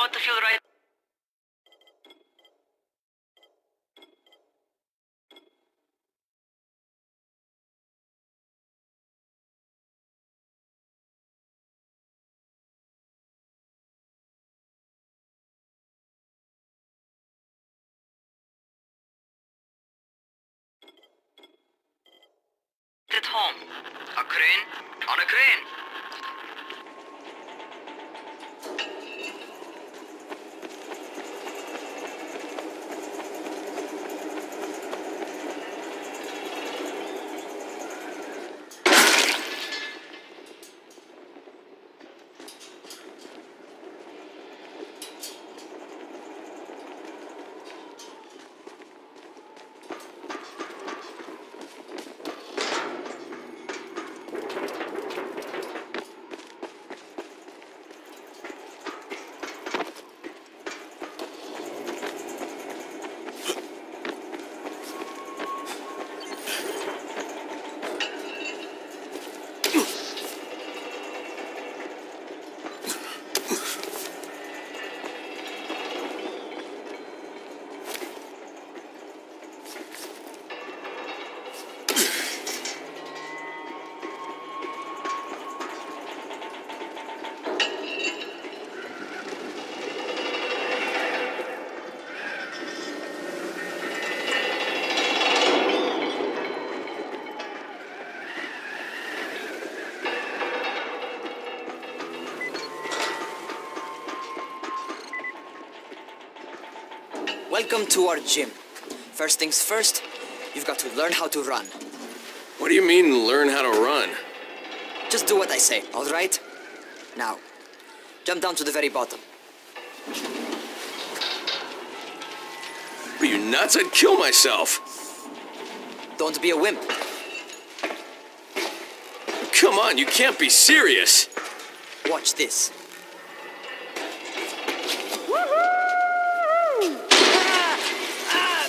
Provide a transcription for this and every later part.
want to feel right. At home. A crane on a crane. Welcome to our gym. First things first, you've got to learn how to run. What do you mean, learn how to run? Just do what I say, all right? Now, jump down to the very bottom. Are you nuts? I'd kill myself. Don't be a wimp. Come on, you can't be serious. Watch this.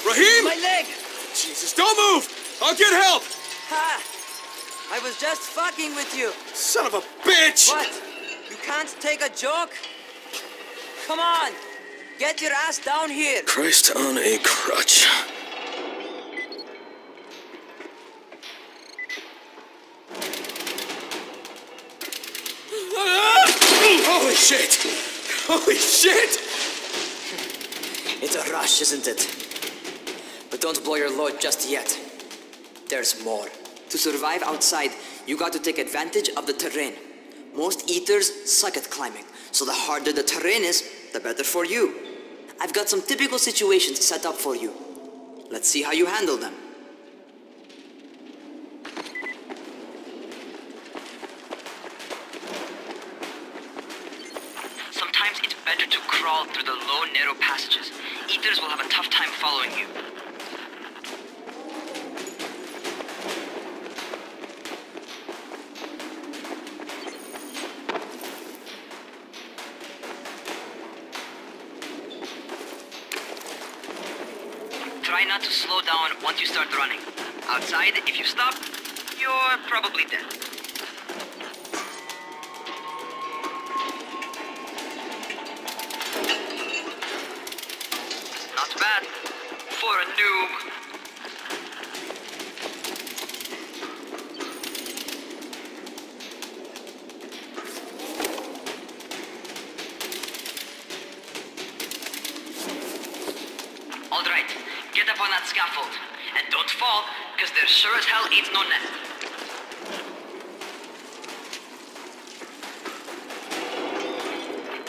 Raheem! My leg! Jesus, don't move! I'll get help! Ha! I was just fucking with you. Son of a bitch! What? You can't take a joke? Come on! Get your ass down here! Christ on a crutch. Holy shit! Holy shit! It's a rush, isn't it? But don't blow your load just yet. There's more. To survive outside, you got to take advantage of the terrain. Most eaters suck at climbing, so the harder the terrain is, the better for you. I've got some typical situations set up for you. Let's see how you handle them. Sometimes it's better to crawl through the low, narrow passages. Eaters will have a tough time following you. Try not to slow down once you start running. Outside, if you stop, you're probably dead. Not bad for a noob. All right, get up on that scaffold. And don't fall, because there sure as hell ain't no net.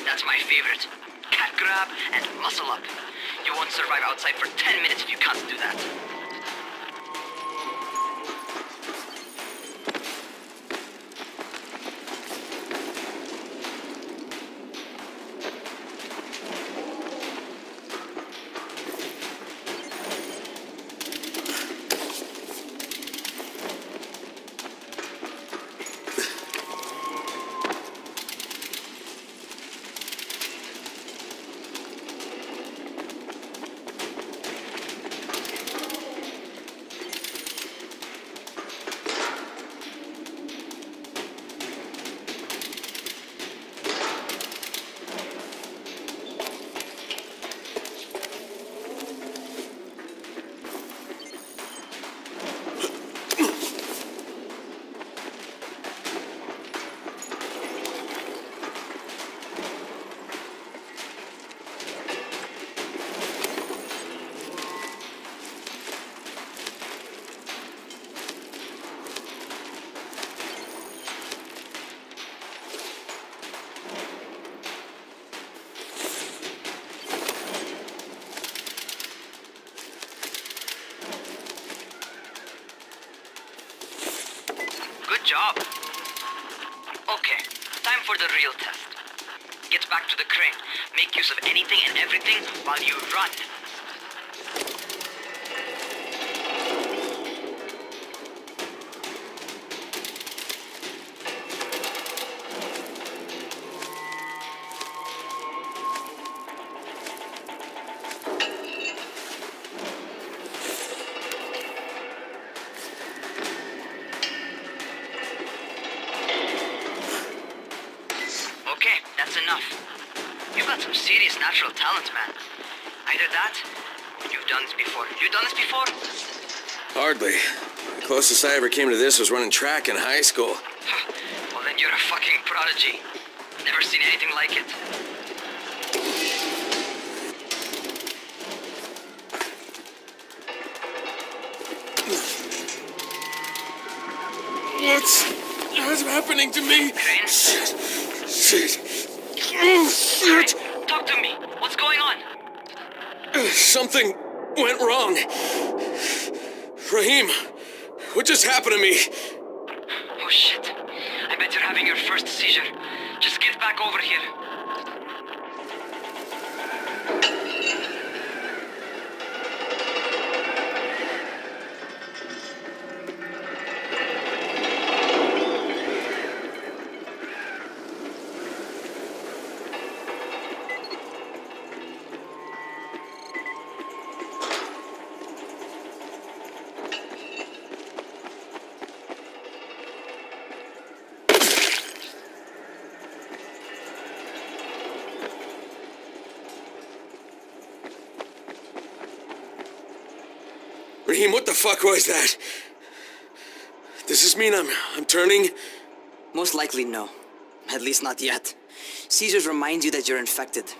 That's my favorite. Cat grab and muscle up. You won't survive outside for 10 minutes if you can't do that. the real test. Get back to the crane. Make use of anything and everything while you run. Okay, that's enough. You've got some serious natural talent, man. Either that, or you've done this before. You done this before? Hardly. The closest I ever came to this was running track in high school. Well, then you're a fucking prodigy. Never seen anything like it. What's happening to me? Crane? Shit. Oh, shit. Crane, talk to me. What's going on? Something went wrong. Rahim, what just happened to me? Oh shit. I bet you're having your first seizure. Just get back over here. Rahim, what the fuck was that? Does this mean I'm turning? Most likely no. At least not yet. Seizures remind you that you're infected.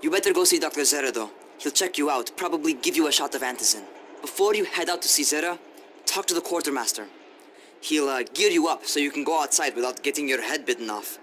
You better go see Dr. Zera though. He'll check you out, probably give you a shot of antizin. Before you head out to see Zera, talk to the quartermaster. He'll gear you up so you can go outside without getting your head bitten off.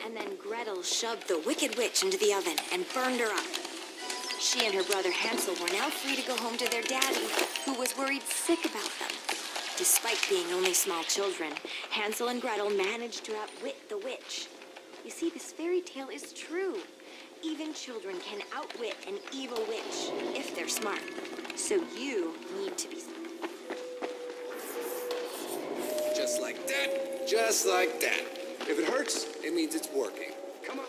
And then Gretel shoved the Wicked Witch into the oven and burned her up. She and her brother Hansel were now free to go home to their daddy, who was worried sick about them. Despite being only small children, Hansel and Gretel managed to outwit the witch. You see, this fairy tale is true. Even children can outwit an evil witch if they're smart. So you need to be smart. Just like that. Just like that. If it hurts, it means it's working. Come on.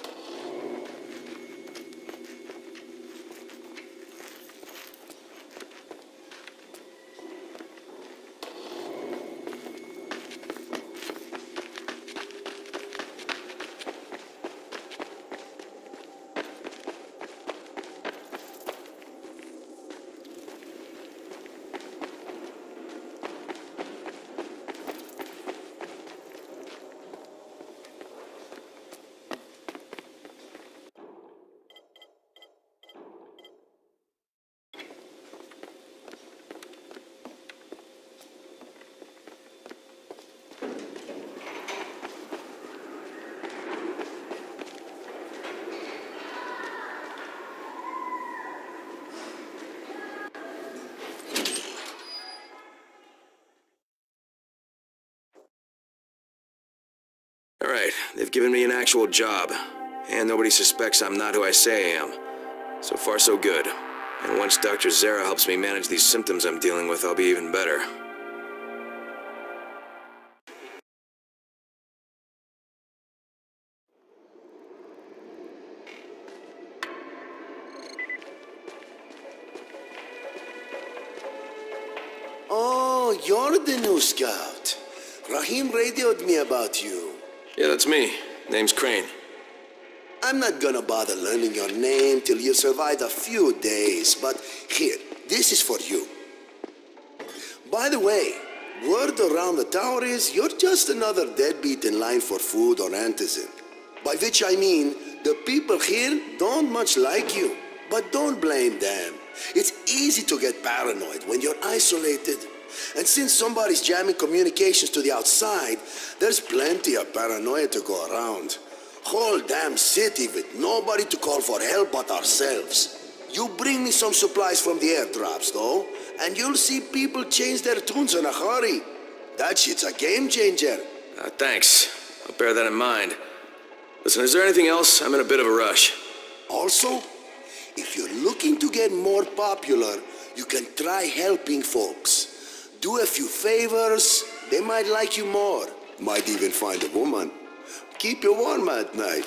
All right, they've given me an actual job. And nobody suspects I'm not who I say I am. So far, so good. And once Dr. Zera helps me manage these symptoms I'm dealing with, I'll be even better. Oh, you're the new scout. Rahim radioed me about you. Yeah, that's me. Name's Crane. I'm not gonna bother learning your name till you survived a few days, but here, this is for you. By the way, word around the tower is you're just another deadbeat in line for food or antizin. By which I mean, the people here don't much like you. But don't blame them. It's easy to get paranoid when you're isolated. And since somebody's jamming communications to the outside, there's plenty of paranoia to go around. Whole damn city with nobody to call for help but ourselves. You bring me some supplies from the airdrops, though, and you'll see people change their tunes in a hurry. That shit's a game changer. Thanks. I'll bear that in mind. Listen, is there anything else? I'm in a bit of a rush. Also, if you're looking to get more popular, you can try helping folks. Do a few favors, they might like you more. Might even find a woman. Keep you warm at night.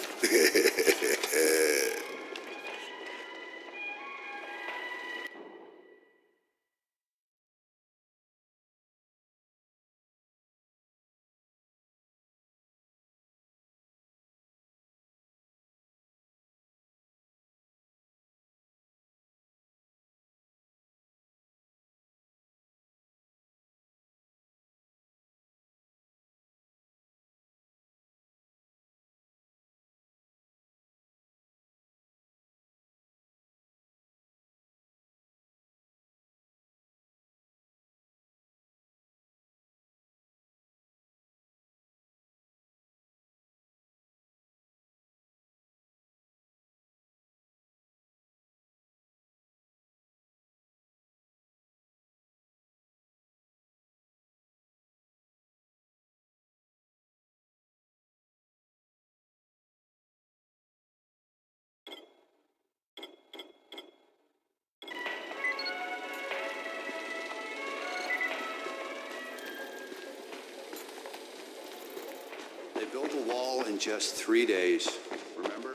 They built a wall in just 3 days, remember?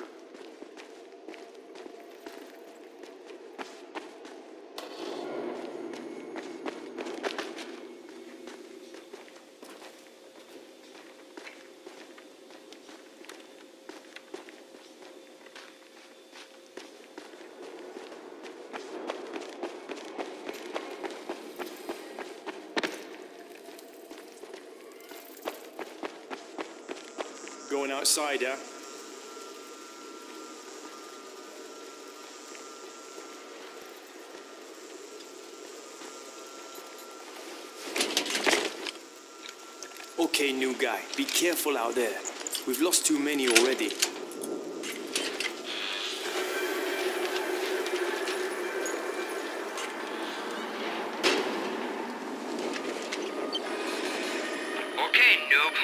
Going outside, yeah? Okay, new guy, be careful out there. We've lost too many already. Okay, noob.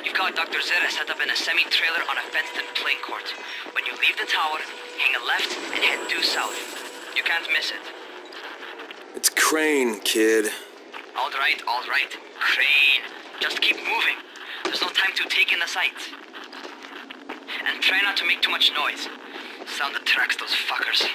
You've got Dr. Zera set up in a semi-trailer on a fenced-in playing court. When you leave the tower, hang a left and head due south. You can't miss it. It's Crane, kid. All right. Crane. Just keep moving. There's no time to take in the sights. And try not to make too much noise. Sound attracts those fuckers.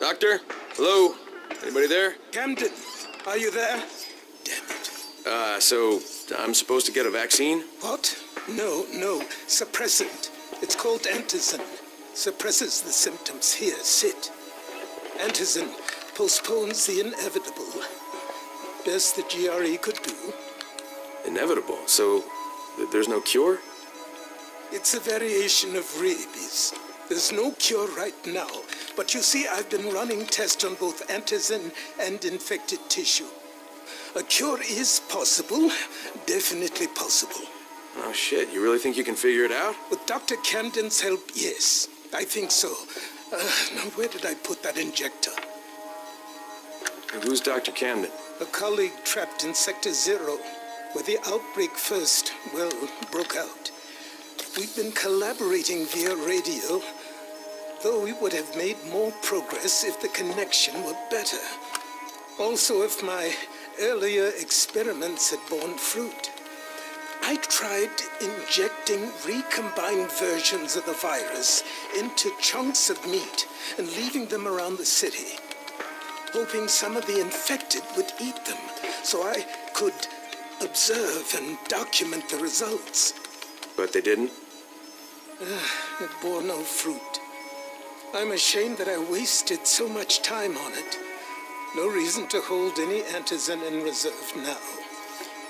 Doctor? Hello? Anybody there? Camden, are you there? Damn it. So I'm supposed to get a vaccine? What? No. Suppressant. It's called antizin. Suppresses the symptoms. Here, sit. Antizin postpones the inevitable. Best the GRE could do. Inevitable? So there's no cure? It's a variation of rabies. There's no cure right now. But you see, I've been running tests on both antizin and infected tissue. A cure is possible. Definitely possible. Oh shit, you really think you can figure it out? With Dr. Camden's help, yes. I think so. Now, where did I put that injector? And who's Dr. Camden? A colleague trapped in Sector 0, where the outbreak first, broke out. We've been collaborating via radio, though we would have made more progress if the connection were better. Also, if my earlier experiments had borne fruit. I tried injecting recombined versions of the virus into chunks of meat and leaving them around the city, hoping some of the infected would eat them so I could observe and document the results. But they didn't? It bore no fruit. I'm ashamed that I wasted so much time on it. No reason to hold any antizin in reserve now.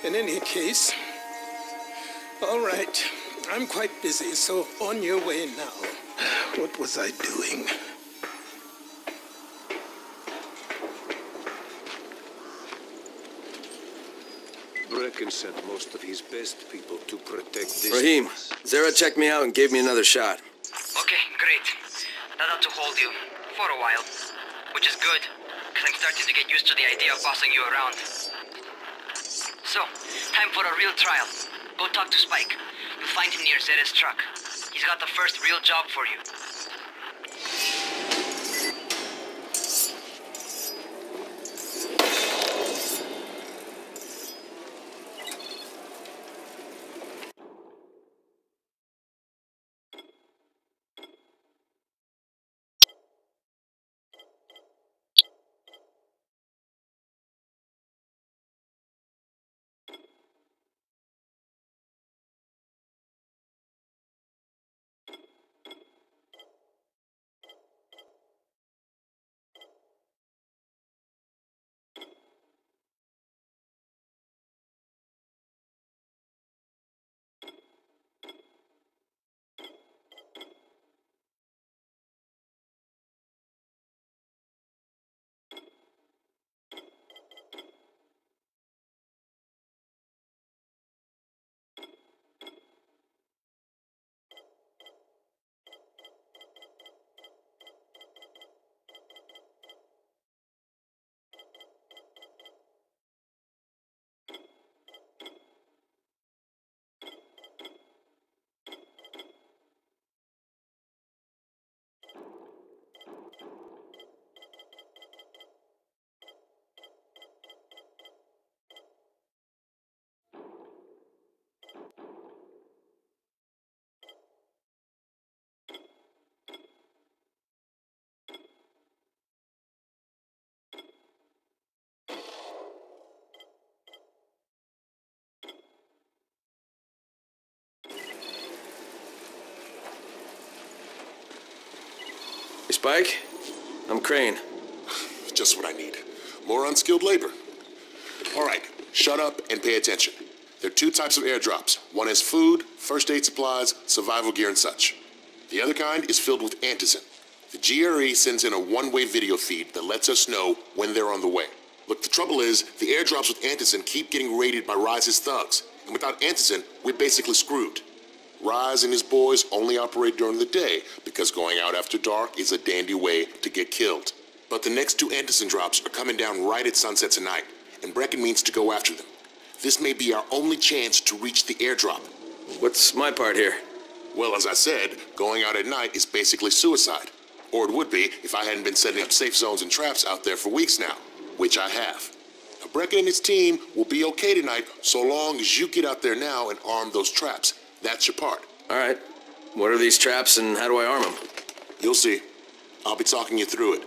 In any case, all right, I'm quite busy, so on your way now. What was I doing? Brecken sent most of his best people to protect this. Rahim, Zara checked me out and gave me another shot. Okay, great. That ought to hold you. For a while. Which is good, because I'm starting to get used to the idea of bossing you around. So, time for a real trial. Go talk to Spike. You'll find him near Zera's truck. He's got the first real job for you. Hey, Spike? I'm Crane. Just what I need. More unskilled labor. All right, shut up and pay attention. There are two types of airdrops. One is food, first aid supplies, survival gear, and such. The other kind is filled with antizin. The GRE sends in a one-way video feed that lets us know when they're on the way. Look, the trouble is, the airdrops with antizin keep getting raided by Rise's thugs, and without antizin, we're basically screwed. Rise and his boys only operate during the day because going out after dark is a dandy way to get killed. But the next two antizin drops are coming down right at sunset tonight, and Brecken means to go after them. This may be our only chance to reach the airdrop. What's my part here? Well, as I said, going out at night is basically suicide. Or it would be if I hadn't been setting up safe zones and traps out there for weeks now, which I have. Now, Brecken and his team will be okay tonight so long as you get out there now and arm those traps. That's your part. All right. What are these traps and how do I arm them? You'll see. I'll be talking you through it.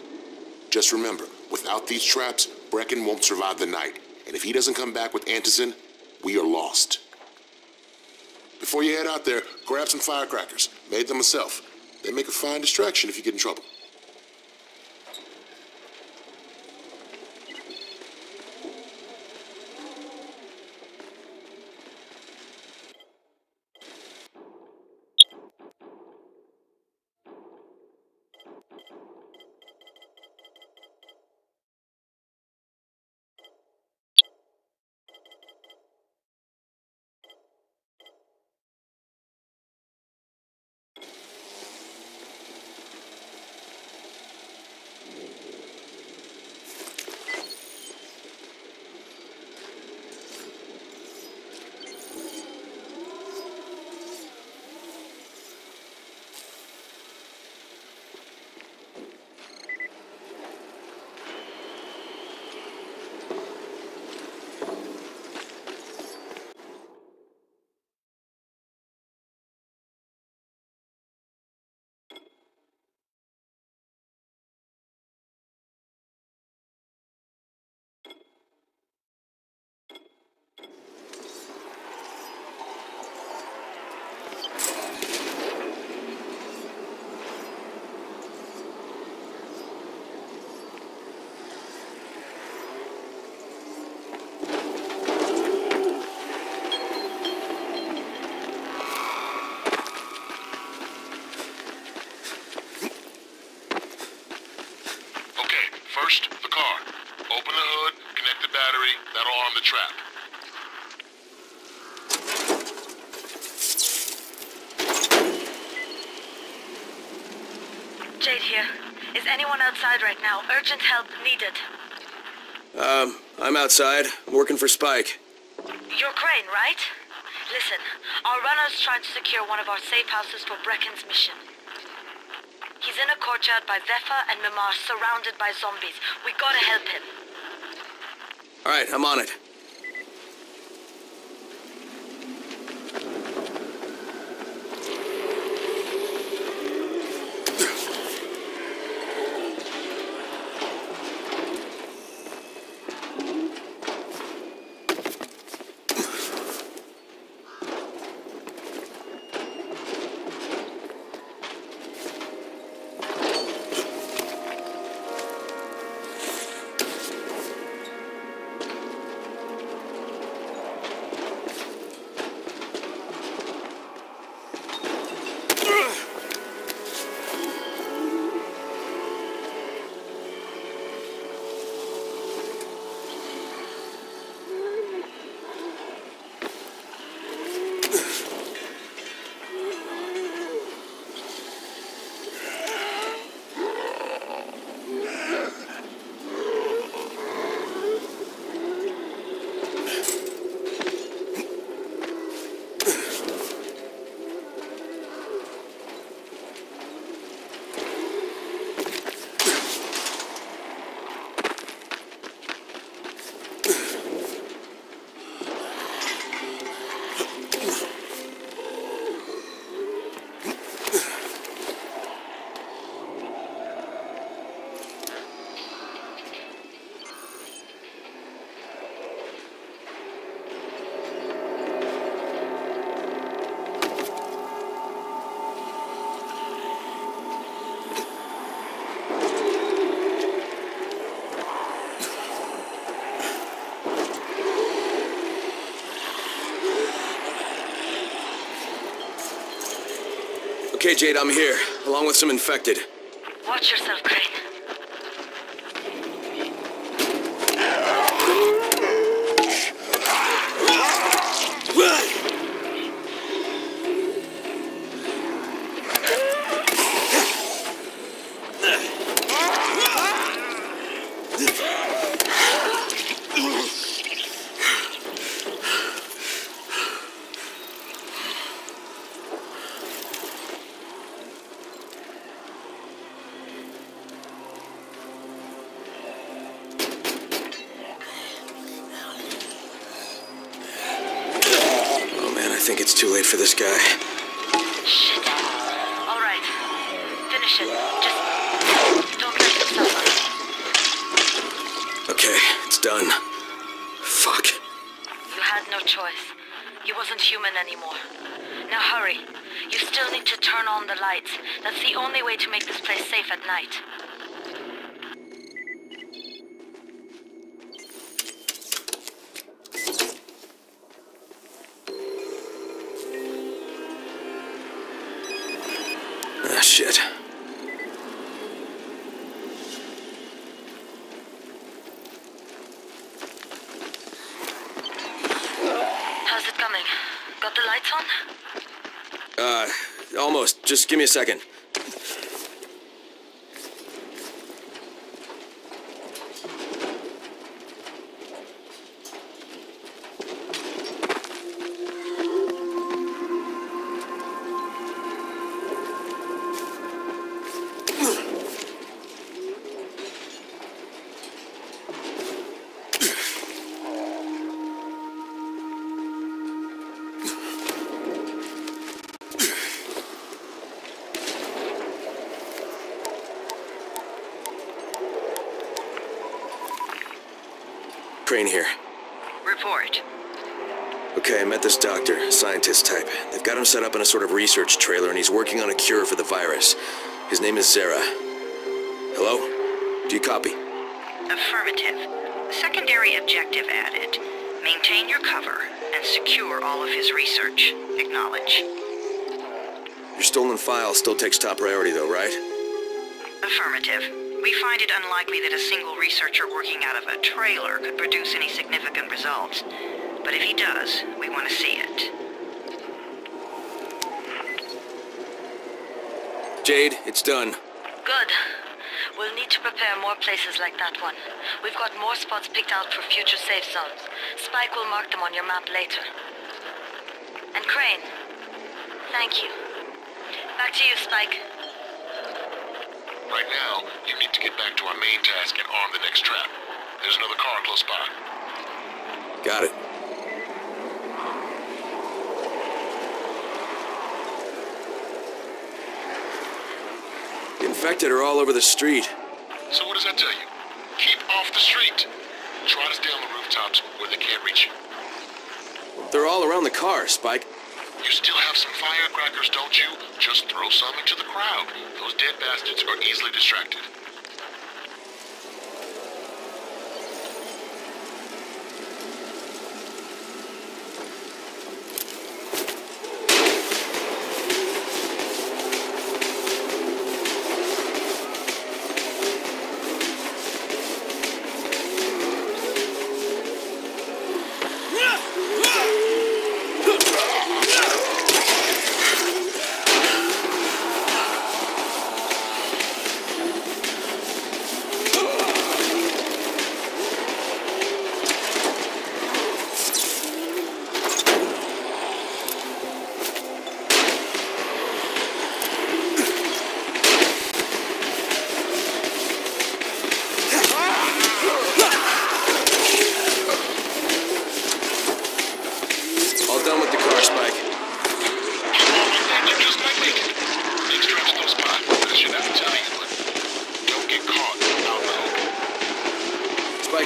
Just remember, without these traps, Brecken won't survive the night. And if he doesn't come back with antizin, we are lost. Before you head out there, grab some firecrackers. Made them myself. They make a fine distraction if you get in trouble. First, the car. Open the hood, connect the battery, that'll arm the trap. Jade here. Is anyone outside right now? Urgent help needed. I'm outside. I'm working for Spike. You're Crane, right? Listen, our runner's trying to secure one of our safe houses for Brecken's mission. He's in a courtyard by Vefa and Mimar, surrounded by zombies. We gotta help him. Alright, I'm on it. Okay, Jade, I'm here, along with some infected. Watch yourself, Crane. I think it's too late for this guy. Shit. All right. Finish it. Just don't let him suffer. Okay, it's done. Fuck. You had no choice. He wasn't human anymore. Now hurry. You still need to turn on the lights. That's the only way to make this place safe at night. Ah, shit. How's it coming? Got the lights on? Almost. Just give me a second. Crane here. Report. Okay, I met this doctor, scientist type. They've got him set up in a sort of research trailer, and he's working on a cure for the virus. His name is Zera. Hello? Do you copy? Affirmative. Secondary objective added. Maintain your cover and secure all of his research. Acknowledge. Your stolen file still takes top priority though, right? Affirmative. We find it unlikely that a single researcher working out of a trailer could produce any significant results. But if he does, we want to see it. Jade, it's done. Good. We'll need to prepare more places like that one. We've got more spots picked out for future safe zones. Spike will mark them on your map later. And Crane, thank you. Back to you, Spike. Right now, you need to get back to our main task and arm the next trap. There's another car close by. Got it. The infected are all over the street. So what does that tell you? Keep off the street. Try to stay on the rooftops where they can't reach you. They're all around the car, Spike. You still have some firecrackers, don't you? Just throw some into the crowd. Those dead bastards are easily distracted.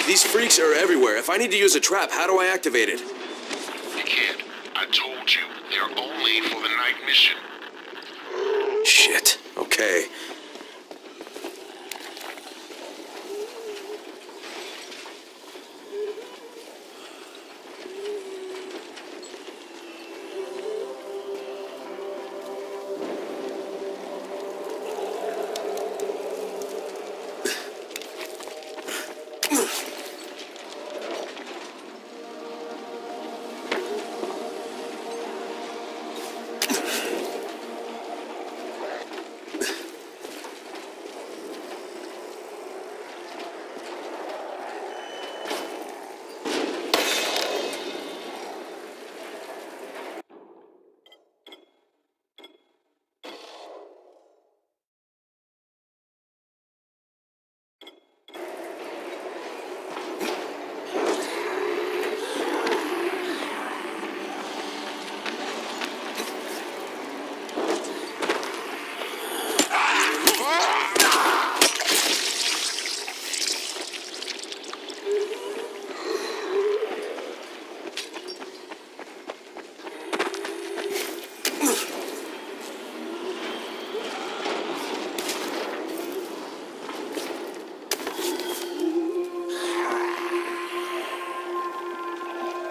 These freaks are everywhere. If I need to use a trap, how do I activate it? You can't. I told you, they're only for the night mission. Shit. Okay.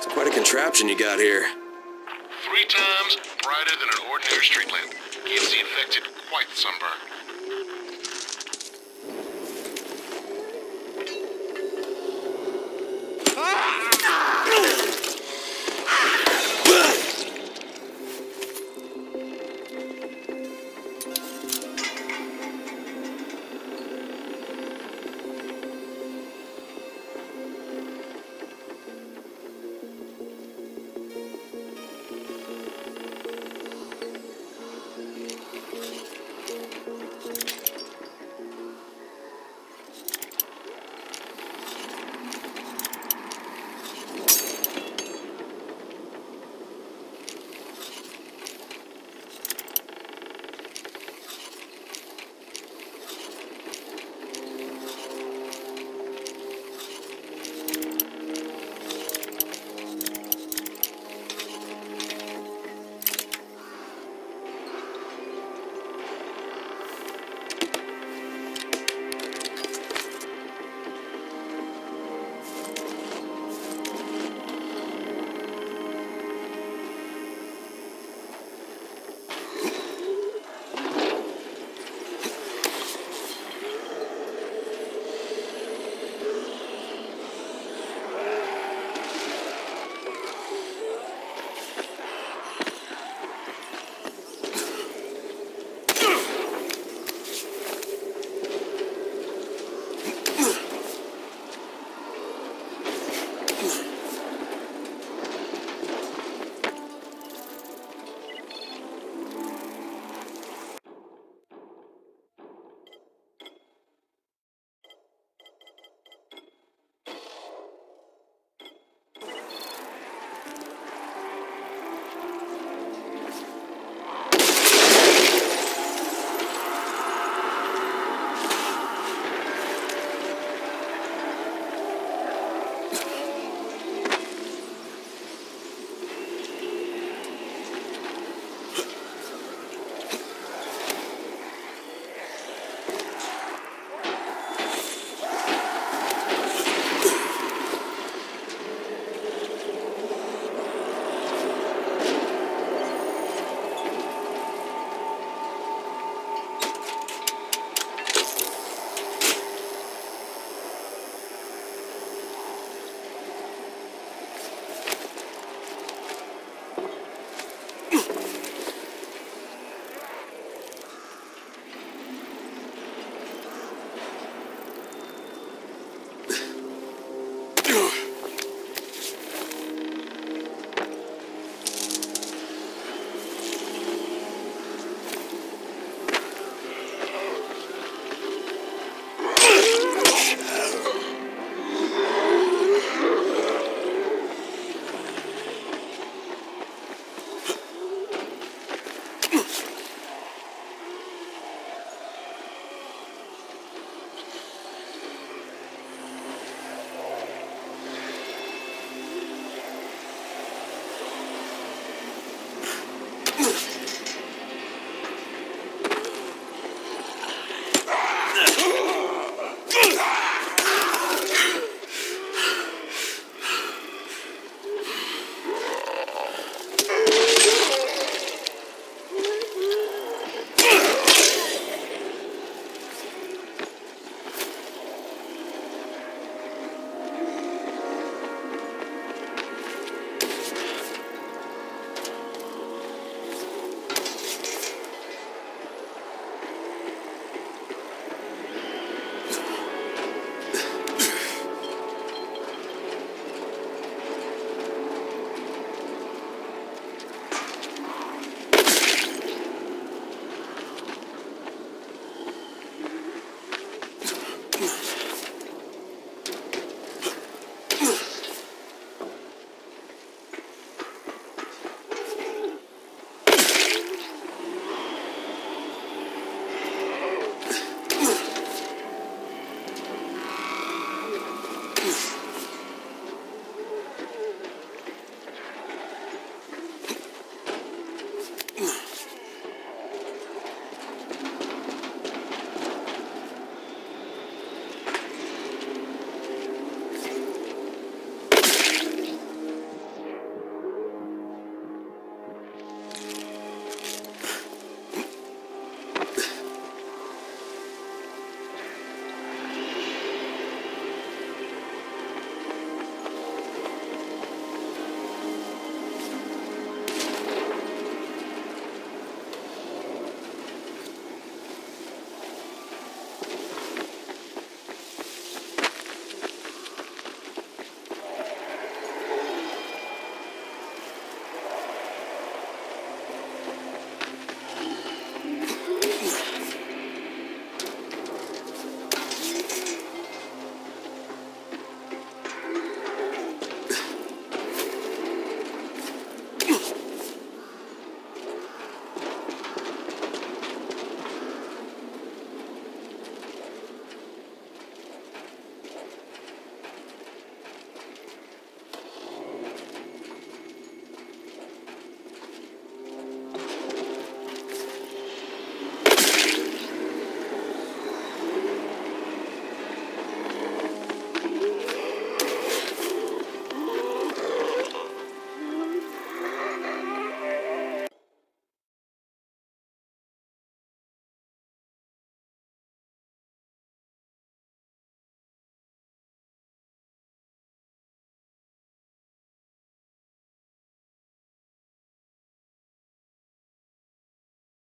It's quite a contraption you got here. 3 times brighter than an ordinary street lamp. Gives the affected quite the sunburn.